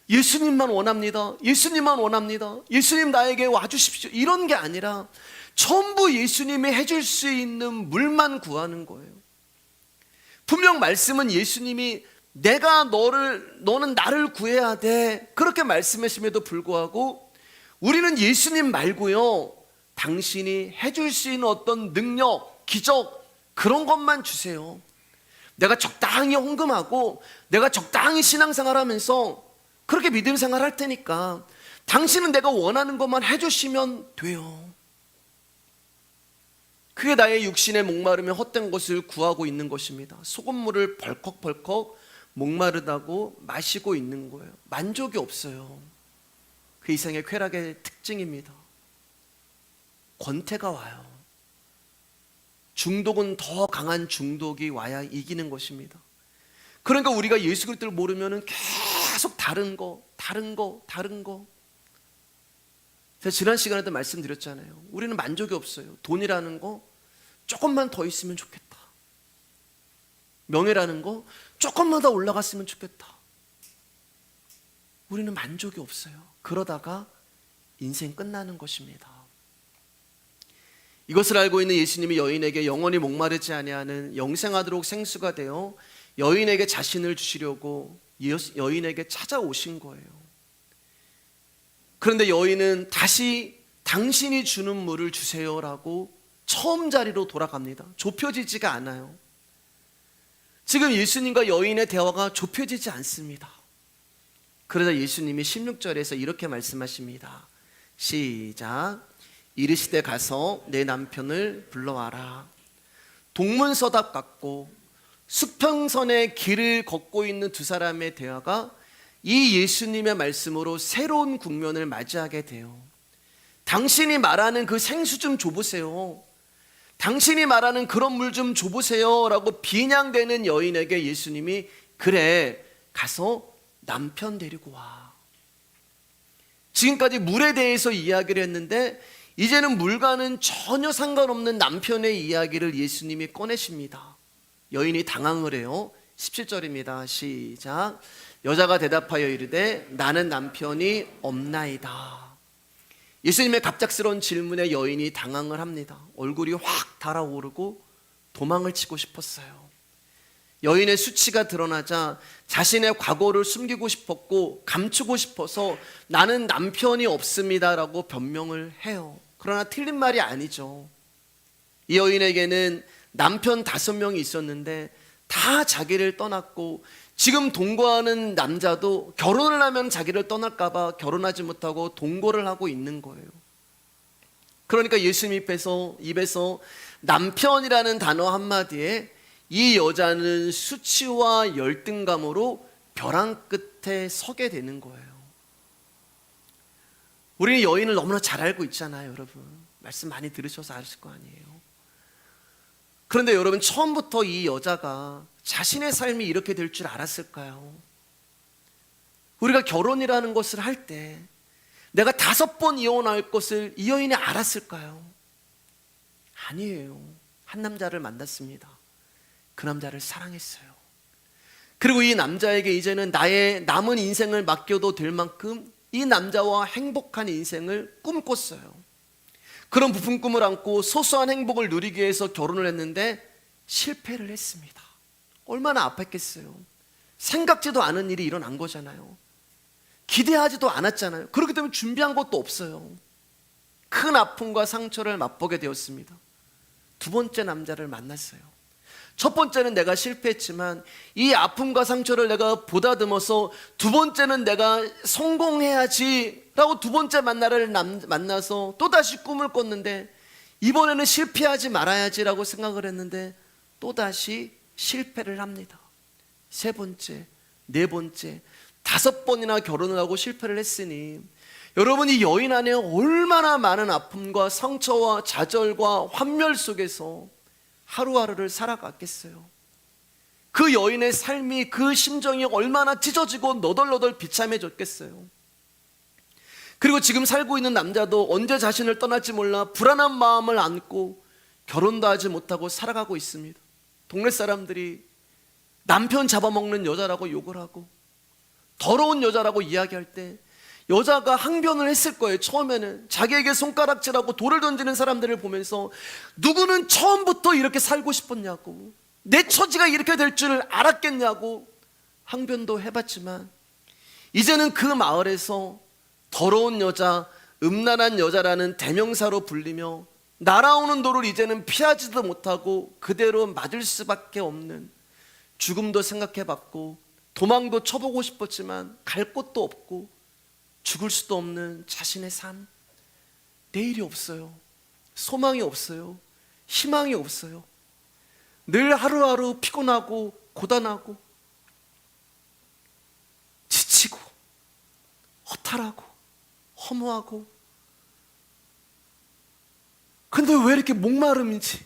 [SPEAKER 1] 예수님만 원합니다, 예수님만 원합니다, 예수님 나에게 와주십시오 이런 게 아니라 전부 예수님이 해줄 수 있는 물만 구하는 거예요. 분명 말씀은 예수님이 너는 나를 구해야 돼 그렇게 말씀하심에도 불구하고 우리는 예수님 말고요 당신이 해줄 수 있는 어떤 능력, 기적 그런 것만 주세요. 내가 적당히 헌금하고 내가 적당히 신앙생활하면서 그렇게 믿음 생활할 테니까 당신은 내가 원하는 것만 해주시면 돼요. 그게 나의 육신의 목마름에 헛된 것을 구하고 있는 것입니다. 소금물을 벌컥벌컥 목마르다고 마시고 있는 거예요. 만족이 없어요. 그 이상의 쾌락의 특징입니다. 권태가 와요. 중독은 더 강한 중독이 와야 이기는 것입니다. 그러니까 우리가 예수 그리스도를 모르면 계속 다른 거. 제가 지난 시간에도 말씀드렸잖아요. 우리는 만족이 없어요. 돈이라는 거 조금만 더 있으면 좋겠다. 명예라는 거 조금만 더 올라갔으면 좋겠다. 우리는 만족이 없어요. 그러다가 인생 끝나는 것입니다. 이것을 알고 있는 예수님이 여인에게 영원히 목마르지 아니하는 영생하도록 생수가 되어 여인에게 자신을 주시려고 여인에게 찾아오신 거예요. 그런데 여인은 다시 당신이 주는 물을 주세요라고 처음 자리로 돌아갑니다. 좁혀지지가 않아요. 지금 예수님과 여인의 대화가 좁혀지지 않습니다. 그러자 예수님이 16절에서 이렇게 말씀하십니다. 시작. 이르시되 가서 내 남편을 불러와라. 동문서답 같고 수평선의 길을 걷고 있는 두 사람의 대화가 이 예수님의 말씀으로 새로운 국면을 맞이하게 돼요. 당신이 말하는 그 생수 좀 줘보세요. 당신이 말하는 그런 물 좀 줘보세요 라고 비냥대는 여인에게 예수님이 그래 가서 남편 데리고 와. 지금까지 물에 대해서 이야기를 했는데 이제는 물과는 전혀 상관없는 남편의 이야기를 예수님이 꺼내십니다. 여인이 당황을 해요. 17절입니다. 시작. 여자가 대답하여 이르되 나는 남편이 없나이다. 예수님의 갑작스러운 질문에 여인이 당황을 합니다. 얼굴이 확 달아오르고 도망을 치고 싶었어요. 여인의 수치가 드러나자 자신의 과거를 숨기고 싶었고 감추고 싶어서 나는 남편이 없습니다라고 변명을 해요. 그러나 틀린 말이 아니죠. 이 여인에게는 남편 5명이 있었는데 다 자기를 떠났고 지금 동거하는 남자도 결혼을 하면 자기를 떠날까 봐 결혼하지 못하고 동거를 하고 있는 거예요. 그러니까 예수님 입에서 남편이라는 단어 한마디에 이 여자는 수치와 열등감으로 벼랑 끝에 서게 되는 거예요. 우리는 여인을 너무나 잘 알고 있잖아요, 여러분. 말씀 많이 들으셔서 아실 거 아니에요. 그런데 여러분, 처음부터 이 여자가 자신의 삶이 이렇게 될 줄 알았을까요? 우리가 결혼이라는 것을 할 때 내가 5번 이혼할 것을 이 여인이 알았을까요? 아니에요. 한 남자를 만났습니다. 그 남자를 사랑했어요. 그리고 이 남자에게 이제는 나의 남은 인생을 맡겨도 될 만큼 이 남자와 행복한 인생을 꿈꿨어요. 그런 부푼 꿈을 안고 소소한 행복을 누리기 위해서 결혼을 했는데 실패를 했습니다. 얼마나 아팠겠어요. 생각지도 않은 일이 일어난 거잖아요. 기대하지도 않았잖아요. 그렇기 때문에 준비한 것도 없어요. 큰 아픔과 상처를 맛보게 되었습니다. 2번째 남자를 만났어요. 첫 번째는 내가 실패했지만 이 아픔과 상처를 내가 보다듬어서 2번째는 내가 성공해야지 라고 2번째 만나서 또다시 꿈을 꿨는데 이번에는 실패하지 말아야지 라고 생각을 했는데 또다시 실패를 합니다. 3번째, 4번째, 5번이나 결혼을 하고 실패를 했으니 여러분, 이 여인 안에 얼마나 많은 아픔과 상처와 좌절과 환멸 속에서 하루하루를 살아갔겠어요. 그 여인의 삶이, 그 심정이 얼마나 찢어지고 너덜너덜 비참해졌겠어요. 그리고 지금 살고 있는 남자도 언제 자신을 떠날지 몰라 불안한 마음을 안고 결혼도 하지 못하고 살아가고 있습니다. 동네 사람들이 남편 잡아먹는 여자라고 욕을 하고 더러운 여자라고 이야기할 때 여자가 항변을 했을 거예요. 처음에는 자기에게 손가락질하고 돌을 던지는 사람들을 보면서 누구는 처음부터 이렇게 살고 싶었냐고, 내 처지가 이렇게 될 줄 알았겠냐고 항변도 해봤지만 이제는 그 마을에서 더러운 여자, 음란한 여자라는 대명사로 불리며 날아오는 돌을 이제는 피하지도 못하고 그대로 맞을 수밖에 없는, 죽음도 생각해봤고 도망도 쳐보고 싶었지만 갈 곳도 없고 죽을 수도 없는 자신의 삶, 내일이 없어요. 소망이 없어요. 희망이 없어요. 늘 하루하루 피곤하고 고단하고 지치고 허탈하고 허무하고, 근데 왜 이렇게 목마름인지,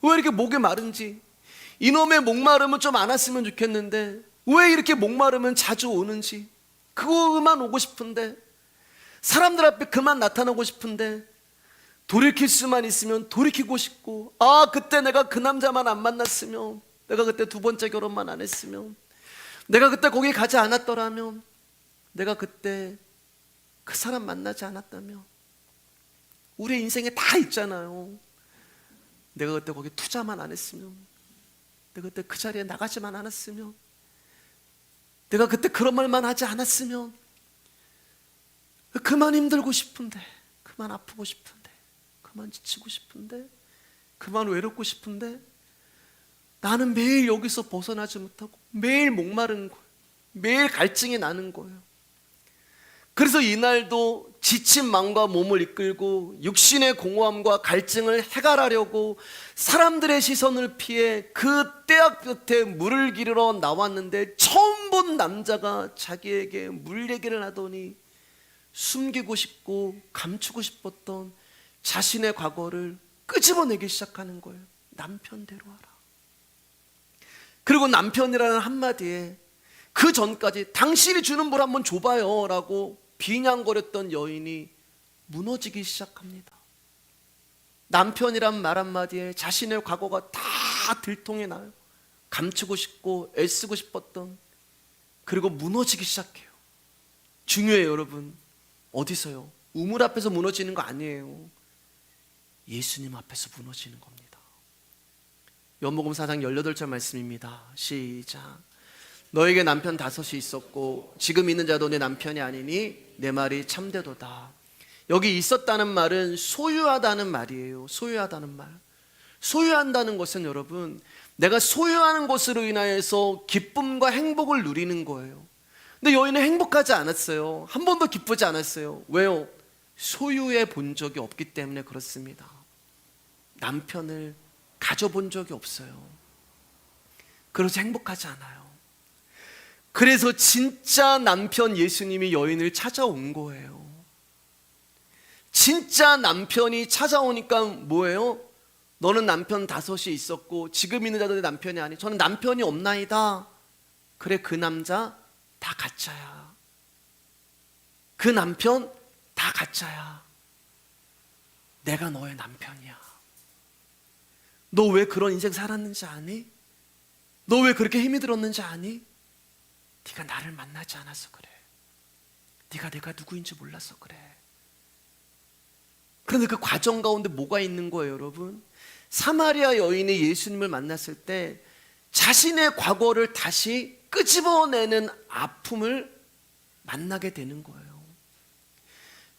[SPEAKER 1] 왜 이렇게 목이 마른지, 이놈의 목마름은 좀 안 왔으면 좋겠는데 왜 이렇게 목마름은 자주 오는지, 그거만 오고 싶은데, 사람들 앞에 그만 나타나고 싶은데, 돌이킬 수만 있으면 돌이키고 싶고, 아 그때 내가 그 남자만 안 만났으면, 내가 그때 2번째 결혼만 안 했으면, 내가 그때 거기 가지 않았더라면, 내가 그때 그 사람 만나지 않았다면. 우리 인생에 다 있잖아요. 내가 그때 거기 투자만 안 했으면, 내가 그때 그 자리에 나가지만 않았으면, 내가 그때 그런 말만 하지 않았으면. 그만 힘들고 싶은데, 그만 아프고 싶은데, 그만 지치고 싶은데, 그만 외롭고 싶은데 나는 매일 여기서 벗어나지 못하고 매일 목마른 거예요. 매일 갈증이 나는 거예요. 그래서 이날도 지친 마음과 몸을 이끌고 육신의 공허함과 갈증을 해결하려고 사람들의 시선을 피해 그 떼약 끝에 물을 기르러 나왔는데, 처음 본 남자가 자기에게 물 얘기를 하더니 숨기고 싶고 감추고 싶었던 자신의 과거를 끄집어내기 시작하는 거예요. 남편대로 하라. 그리고 남편이라는 한마디에 그 전까지 당신이 주는 물 한번 줘봐요 라고 비냥거렸던 여인이 무너지기 시작합니다. 남편이란 말 한마디에 자신의 과거가 다 들통이 나요. 감추고 싶고 애쓰고 싶었던, 그리고 무너지기 시작해요. 중요해요, 여러분. 어디서요? 우물 앞에서 무너지는 거 아니에요. 예수님 앞에서 무너지는 겁니다. 요한복음 4장 18절 말씀입니다. 시작. 너에게 남편 5이 있었고 지금 있는 자도 내 남편이 아니니 내 말이 참되도다. 여기 있었다는 말은 소유하다는 말이에요. 소유하다는 말. 소유한다는 것은 여러분, 내가 소유하는 것으로 인하여서 기쁨과 행복을 누리는 거예요. 근데 여인은 행복하지 않았어요. 한 번도 기쁘지 않았어요. 왜요? 소유해 본 적이 없기 때문에 그렇습니다. 남편을 가져본 적이 없어요. 그래서 행복하지 않아요. 그래서 진짜 남편 예수님이 여인을 찾아온 거예요. 진짜 남편이 찾아오니까 뭐예요? 너는 남편 5이 있었고 지금 있는 자도 내 남편이 아니. 저는 남편이 없나이다. 그래, 그 남자 다 가짜야. 그 남편 다 가짜야. 내가 너의 남편이야. 너 왜 그런 인생 살았는지 아니? 너 왜 그렇게 힘이 들었는지 아니? 네가 나를 만나지 않아서 그래. 네가 내가 누구인지 몰라서 그래. 그런데 그 과정 가운데 뭐가 있는 거예요, 여러분? 사마리아 여인이 예수님을 만났을 때 자신의 과거를 다시 끄집어내는 아픔을 만나게 되는 거예요.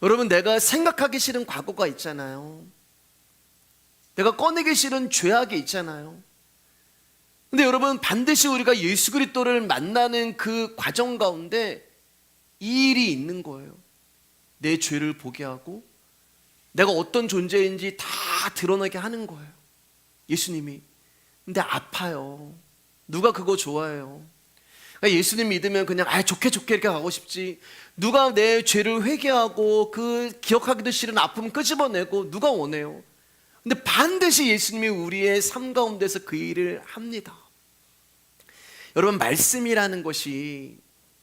[SPEAKER 1] 여러분, 내가 생각하기 싫은 과거가 있잖아요. 내가 꺼내기 싫은 죄악이 있잖아요. 근데 여러분, 반드시 우리가 예수 그리스도를 만나는 그 과정 가운데 이 일이 있는 거예요. 내 죄를 보게 하고 내가 어떤 존재인지 다 드러나게 하는 거예요, 예수님이. 근데 아파요. 누가 그거 좋아해요? 그러니까 예수님 믿으면 그냥 좋게 이렇게 가고 싶지, 누가 내 죄를 회개하고 그 기억하기도 싫은 아픔 끄집어내고 누가 원해요? 근데 반드시 예수님이 우리의 삶 가운데서 그 일을 합니다. 여러분, 말씀이라는 것이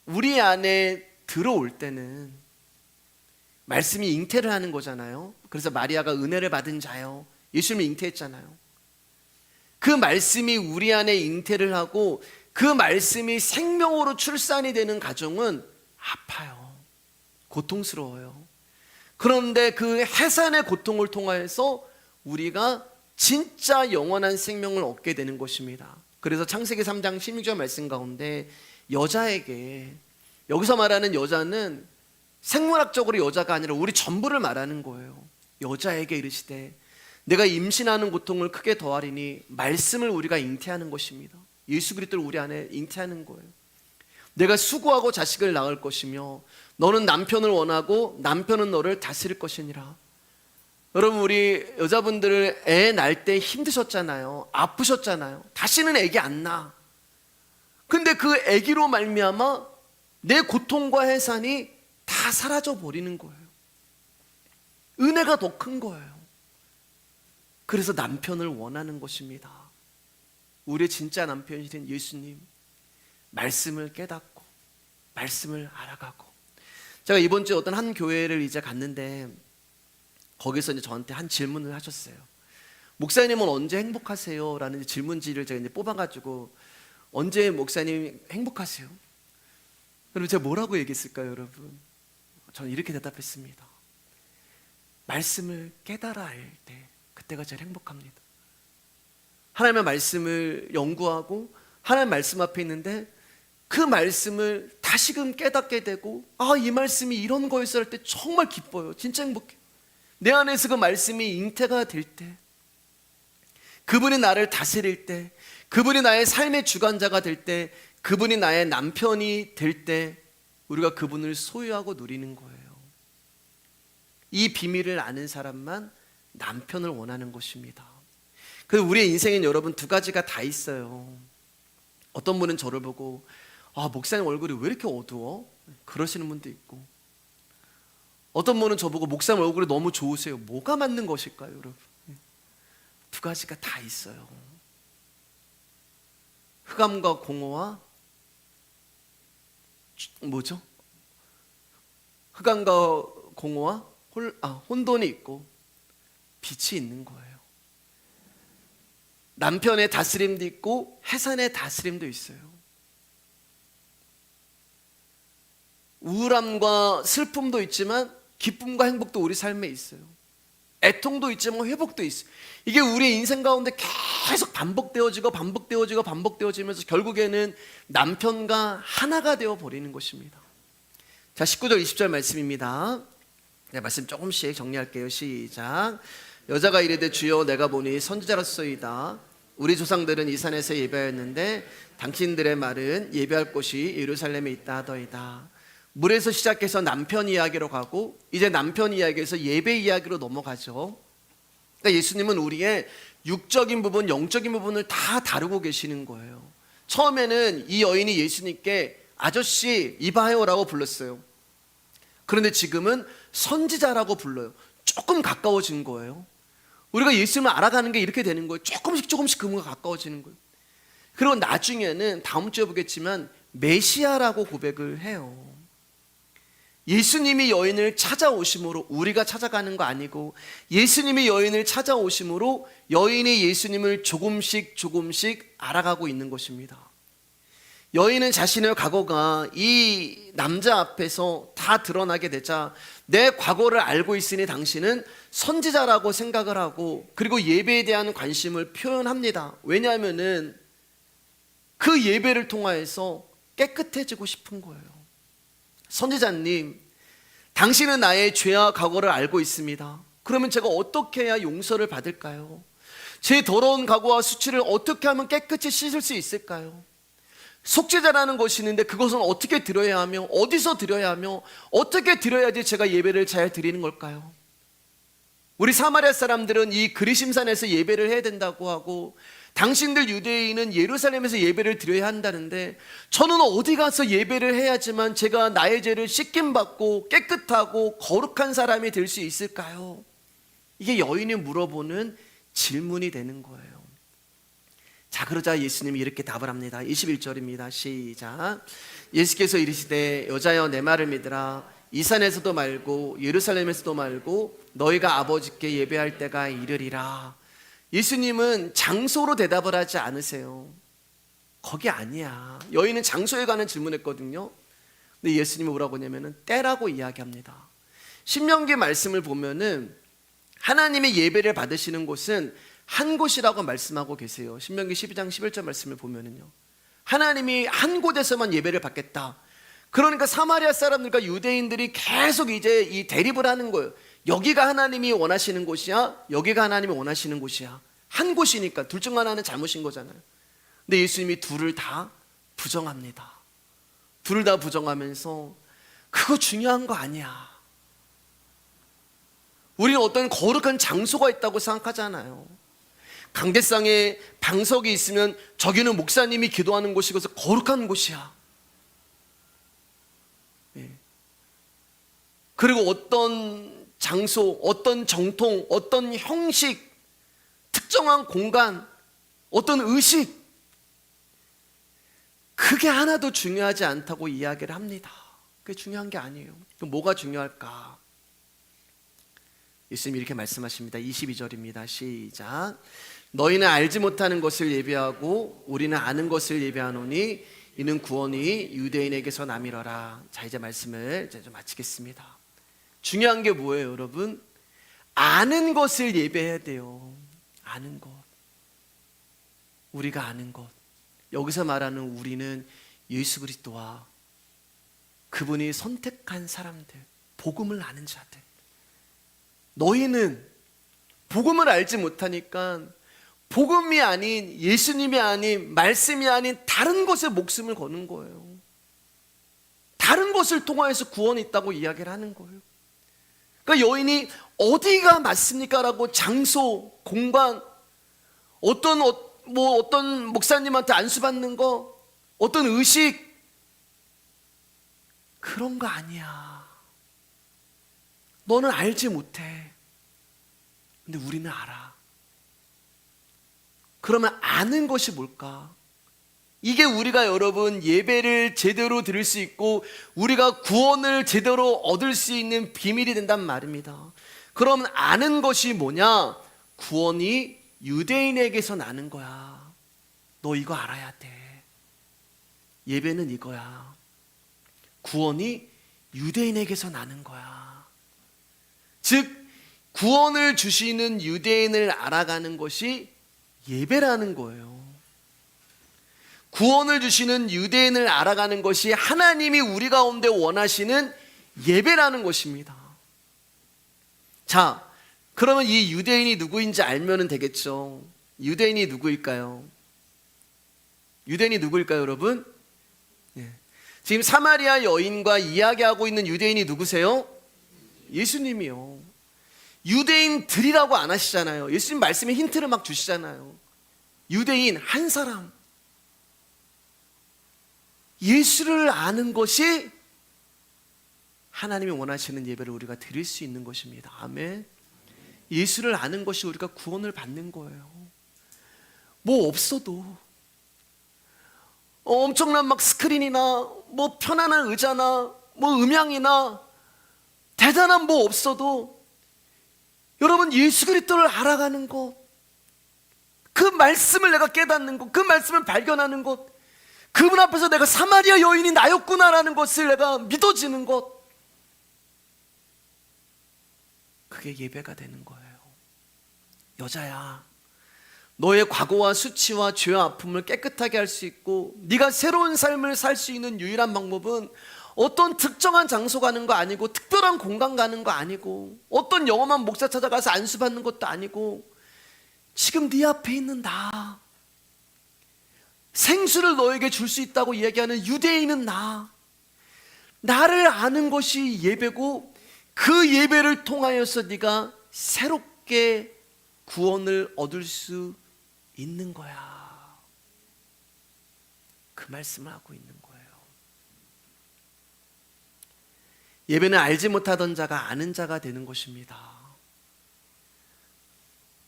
[SPEAKER 1] 우리 안에 들어올 때는 말씀이 잉태를 하는 거잖아요. 그래서 마리아가 은혜를 받은 자요, 예수님이 잉태했잖아요. 그 말씀이 우리 안에 잉태를 하고 그 말씀이 생명으로 출산이 되는 과정은 아파요. 고통스러워요. 그런데 그 해산의 고통을 통하여서 우리가 진짜 영원한 생명을 얻게 되는 것입니다. 그래서 창세기 3장 16절 말씀 가운데 여자에게, 여기서 말하는 여자는 생물학적으로 여자가 아니라 우리 전부를 말하는 거예요. 여자에게 이르시되 내가 임신하는 고통을 크게 더하리니, 말씀을 우리가 잉태하는 것입니다. 예수 그리스도를 우리 안에 잉태하는 거예요. 내가 수고하고 자식을 낳을 것이며 너는 남편을 원하고 남편은 너를 다스릴 것이니라. 여러분, 우리 여자분들 애 낳을 때 힘드셨잖아요. 아프셨잖아요. 다시는 애기 안 낳아. 근데 그 애기로 말미암아 내 고통과 해산이 다 사라져 버리는 거예요. 은혜가 더 큰 거예요. 그래서 남편을 원하는 것입니다. 우리의 진짜 남편이신 예수님, 말씀을 깨닫고 말씀을 알아가고. 제가 이번 주에 어떤 한 교회를 이제 갔는데 거기서 이제 저한테 한 질문을 하셨어요. 목사님은 언제 행복하세요? 라는 질문지를 제가 이제 뽑아가지고, 언제 목사님 행복하세요? 그럼 제가 뭐라고 얘기했을까요, 여러분? 저는 이렇게 대답했습니다. 말씀을 깨달아 알 때, 그때가 제일 행복합니다. 하나님의 말씀을 연구하고 하나님의 말씀 앞에 있는데 그 말씀을 다시금 깨닫게 되고, 이 말씀이 이런 거였어 할 때 정말 기뻐요. 진짜 행복해요. 내 안에서 그 말씀이 잉태가 될 때, 그분이 나를 다스릴 때, 그분이 나의 삶의 주관자가 될 때, 그분이 나의 남편이 될 때 우리가 그분을 소유하고 누리는 거예요. 이 비밀을 아는 사람만 남편을 원하는 것입니다. 그래서 우리의 인생엔 여러분 2가지가 다 있어요. 어떤 분은 저를 보고 목사님 얼굴이 왜 이렇게 어두워? 그러시는 분도 있고, 어떤 분은 저보고 목사님 얼굴이 너무 좋으세요. 뭐가 맞는 것일까요, 여러분? 2가지가 다 있어요. 흑암과 공허와 뭐죠? 흑암과 공허와 혼돈이 있고 빛이 있는 거예요. 남편의 다스림도 있고 해산의 다스림도 있어요. 우울함과 슬픔도 있지만 기쁨과 행복도 우리 삶에 있어요. 애통도 있지만 회복도 있어요. 이게 우리의 인생 가운데 계속 반복되어지면서 결국에는 남편과 하나가 되어버리는 것입니다. 자, 19절 20절 말씀입니다. 네, 말씀 조금씩 정리할게요. 시작. 여자가 이르되 주여 내가 보니 선지자로서이다. 우리 조상들은 이 산에서 예배하였는데 당신들의 말은 예배할 곳이 예루살렘에 있다 하더이다. 물에서 시작해서 남편 이야기로 가고 이제 남편 이야기에서 예배 이야기로 넘어가죠. 그러니까 예수님은 우리의 육적인 부분, 영적인 부분을 다 다루고 계시는 거예요. 처음에는 이 여인이 예수님께 아저씨 이봐요라고 불렀어요. 그런데 지금은 선지자라고 불러요. 조금 가까워진 거예요. 우리가 예수님을 알아가는 게 이렇게 되는 거예요. 조금씩 그분과 가까워지는 거예요. 그리고 나중에는 다음 주에 보겠지만 메시아라고 고백을 해요. 예수님이 여인을 찾아오심으로 우리가 찾아가는 거 아니고 예수님이 여인을 찾아오심으로 여인이 예수님을 조금씩 알아가고 있는 것입니다. 여인은 자신의 과거가 이 남자 앞에서 다 드러나게 되자 내 과거를 알고 있으니 당신은 선지자라고 생각을 하고 그리고 예배에 대한 관심을 표현합니다. 왜냐하면은 그 예배를 통하여서 깨끗해지고 싶은 거예요. 선지자님, 당신은 나의 죄와 과거를 알고 있습니다. 그러면 제가 어떻게 해야 용서를 받을까요? 제 더러운 과거와 수치를 어떻게 하면 깨끗이 씻을 수 있을까요? 속죄자라는 것이 있는데 그것은 어떻게 드려야 하며 어디서 드려야 하며 어떻게 드려야지 제가 예배를 잘 드리는 걸까요? 우리 사마리아 사람들은 이 그리심산에서 예배를 해야 된다고 하고 당신들 유대인은 예루살렘에서 예배를 드려야 한다는데 저는 어디 가서 예배를 해야지만 제가 나의 죄를 씻김받고 깨끗하고 거룩한 사람이 될 수 있을까요? 이게 여인이 물어보는 질문이 되는 거예요. 자, 그러자 예수님이 이렇게 답을 합니다. 21절입니다. 시작. 예수께서 이르시되 여자여 내 말을 믿으라. 이 산에서도 말고 예루살렘에서도 말고 너희가 아버지께 예배할 때가 이르리라. 예수님은 장소로 대답을 하지 않으세요. 거기 아니야. 여인은 장소에 관한 질문했거든요. 근데 예수님이 뭐라고 하냐면은 때라고 이야기합니다. 신명기 말씀을 보면은 하나님의 예배를 받으시는 곳은 한 곳이라고 말씀하고 계세요. 신명기 12장 11절 말씀을 보면은요. 하나님이 한 곳에서만 예배를 받겠다. 그러니까 사마리아 사람들과 유대인들이 계속 이제 이 대립을 하는 거예요. 여기가 하나님이 원하시는 곳이야? 여기가 하나님이 원하시는 곳이야? 한 곳이니까 둘 중 하나는 잘못인 거잖아요. 근데 예수님이 둘을 다 부정합니다. 둘을 다 부정하면서 그거 중요한 거 아니야. 우리는 어떤 거룩한 장소가 있다고 생각하잖아요. 강대상에 방석이 있으면 저기는 목사님이 기도하는 곳이고서 거룩한 곳이야. 그리고 어떤 장소, 어떤 정통, 어떤 형식, 특정한 공간, 어떤 의식, 그게 하나도 중요하지 않다고 이야기를 합니다. 그게 중요한 게 아니에요. 그럼 뭐가 중요할까? 예수님이 이렇게 말씀하십니다. 22절입니다. 시작. 너희는 알지 못하는 것을 예배하고 우리는 아는 것을 예배하노니 이는 구원이 유대인에게서 남이러라. 자, 이제 말씀을 이제 좀 마치겠습니다. 중요한 게 뭐예요, 여러분? 아는 것을 예배해야 돼요. 아는 것. 우리가 아는 것. 여기서 말하는 우리는 예수 그리스도와 그분이 선택한 사람들, 복음을 아는 자들. 너희는 복음을 알지 못하니까 복음이 아닌, 예수님이 아닌, 말씀이 아닌 다른 것에 목숨을 거는 거예요. 다른 것을 통하여서 구원이 있다고 이야기를 하는 거예요. 그러니까 여인이 어디가 맞습니까? 라고 장소, 공간, 어떤 목사님한테 안수받는 거, 어떤 의식, 그런 거 아니야. 너는 알지 못해. 근데 우리는 알아. 그러면 아는 것이 뭘까? 이게 우리가 여러분 예배를 제대로 드릴 수 있고 우리가 구원을 제대로 얻을 수 있는 비밀이 된단 말입니다. 그럼 아는 것이 뭐냐? 구원이 유대인에게서 나는 거야. 너 이거 알아야 돼. 예배는 이거야. 구원이 유대인에게서 나는 거야. 즉 구원을 주시는 유대인을 알아가는 것이 예배라는 거예요. 구원을 주시는 유대인을 알아가는 것이 하나님이 우리 가운데 원하시는 예배라는 것입니다. 자, 그러면 이 유대인이 누구인지 알면 되겠죠. 유대인이 누구일까요? 유대인이 누구일까요, 여러분? 지금 사마리아 여인과 이야기하고 있는 유대인이 누구세요? 예수님이요. 유대인들이라고 안 하시잖아요. 예수님 말씀에 힌트를 막 주시잖아요. 유대인 한 사람. 예수를 아는 것이 하나님이 원하시는 예배를 우리가 드릴 수 있는 것입니다. 아멘. 예수를 아는 것이 우리가 구원을 받는 거예요. 뭐 없어도 엄청난 막 스크린이나 뭐 편안한 의자나 뭐 음향이나 대단한 뭐 없어도 여러분 예수 그리스도를 알아가는 것, 그 말씀을 내가 깨닫는 것, 그 말씀을 발견하는 것, 그분 앞에서 내가 사마리아 여인이 나였구나라는 것을 내가 믿어지는 것, 그게 예배가 되는 거예요. 여자야, 너의 과거와 수치와 죄와 아픔을 깨끗하게 할 수 있고 네가 새로운 삶을 살 수 있는 유일한 방법은 어떤 특정한 장소 가는 거 아니고 특별한 공간 가는 거 아니고 어떤 영험한 목사 찾아가서 안수받는 것도 아니고 지금 네 앞에 있는 나, 생수를 너에게 줄 수 있다고 얘기하는 유대인은 나를 아는 것이 예배고 그 예배를 통하여서 네가 새롭게 구원을 얻을 수 있는 거야. 그 말씀을 하고 있는 거예요. 예배는 알지 못하던 자가 아는 자가 되는 것입니다.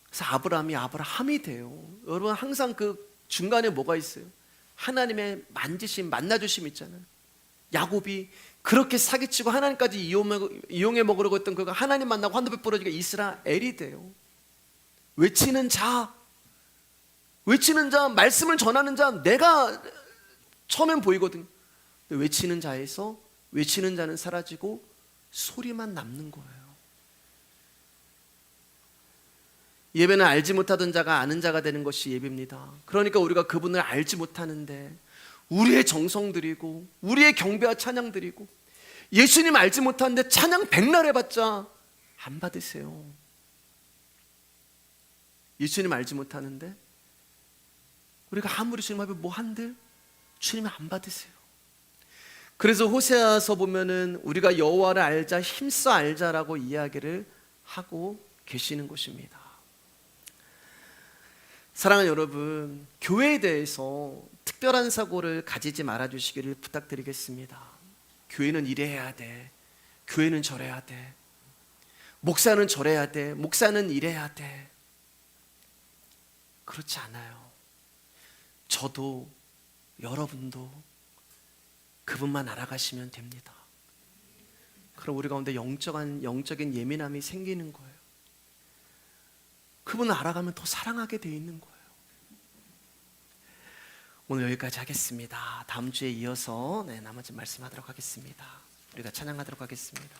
[SPEAKER 1] 그래서 아브라함이 돼요. 여러분 항상 그 중간에 뭐가 있어요? 하나님의 만지심, 만나주심 있잖아요. 야곱이 그렇게 사기치고 하나님까지 이용해 먹으려고 했던 그가 하나님 만나고 한두 배 부러지니까 이스라엘이 돼요. 외치는 자, 말씀을 전하는 자, 내가 처음엔 보이거든요. 근데 외치는 자에서 외치는 자는 사라지고 소리만 남는 거예요. 예배는 알지 못하던 자가 아는 자가 되는 것이 예배입니다. 그러니까 우리가 그분을 알지 못하는데 우리의 정성 드리고 우리의 경배와 찬양 드리고 예수님 알지 못하는데 찬양 백날 해봤자 안 받으세요. 예수님 알지 못하는데 우리가 아무리 주님 앞에 뭐 한들 주님이 안 받으세요. 그래서 호세아서 보면은 우리가 여호와를 알자, 힘써 알자라고 이야기를 하고 계시는 것입니다. 사랑하는 여러분, 교회에 대해서 특별한 사고를 가지지 말아주시기를 부탁드리겠습니다. 교회는 이래야 돼, 교회는 저래야 돼, 목사는 저래야 돼, 목사는 이래야 돼. 그렇지 않아요. 저도 여러분도 그분만 알아가시면 됩니다. 그럼 우리 가운데 영적인 예민함이 생기는 거예요. 그분을 알아가면 더 사랑하게 돼 있는 거예요. 오늘 여기까지 하겠습니다. 다음 주에 이어서 나머지 말씀하도록 하겠습니다. 우리가 찬양하도록 하겠습니다.